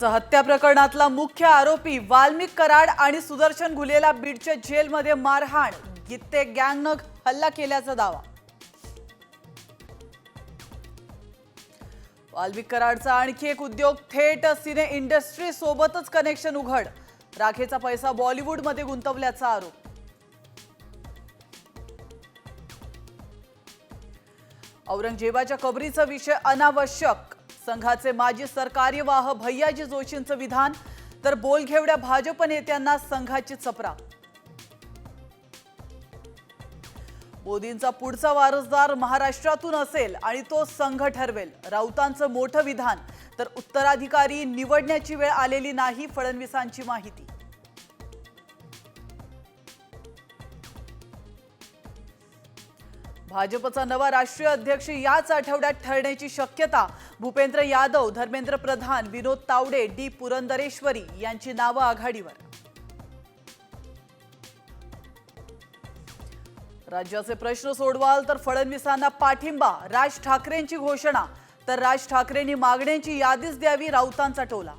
हत्या प्रकरणातला मुख्य आरोपी वाल्मिक कराड आणि सुदर्शन घुलेला बीडच्या जेलमध्ये मारहाण गित्ते गँगनं हल्ला केल्याचा दावा। वाल्मिक कराडचा आणखी एक उद्योग थेट सिने इंडस्ट्री सोबतच कनेक्शन उघड, राखेचा पैसा बॉलिवूड मध्ये गुंतवल्याचा आरोप। औरंगजेबाच्या कबरीचा विषय अनावश्यक, संघाचे माजी सरकार्यवाह भैयाजी जोशींचं विधान, तर बोलघेवड्या भाजप नेत्यांना संघाची चपराक। मोदींचा पुढचा वारसदार महाराष्ट्रातून असेल आणि तो संघ ठरवेल, राऊतांचं मोठं विधान, तर उत्तराधिकारी निवडण्याची वेळ आलेली नाही, फडणवीसांची माहिती। भाजपचा नवा राष्ट्रीय अध्यक्ष याच आठवड्यात ठरण्याची शक्यता, भूपेंद्र यादव, धर्मेंद्र प्रधान, विनोद तावडे, डी पुरंदरेश्वरी यांची नावं आघाडीवर। राज्याचे प्रश्न सोडवाल तर फडणवीसांना पाठिंबा, राज ठाकरेंची घोषणा, तर राज ठाकरेंनी मागण्यांची यादीच द्यावी, राऊतांचा टोला।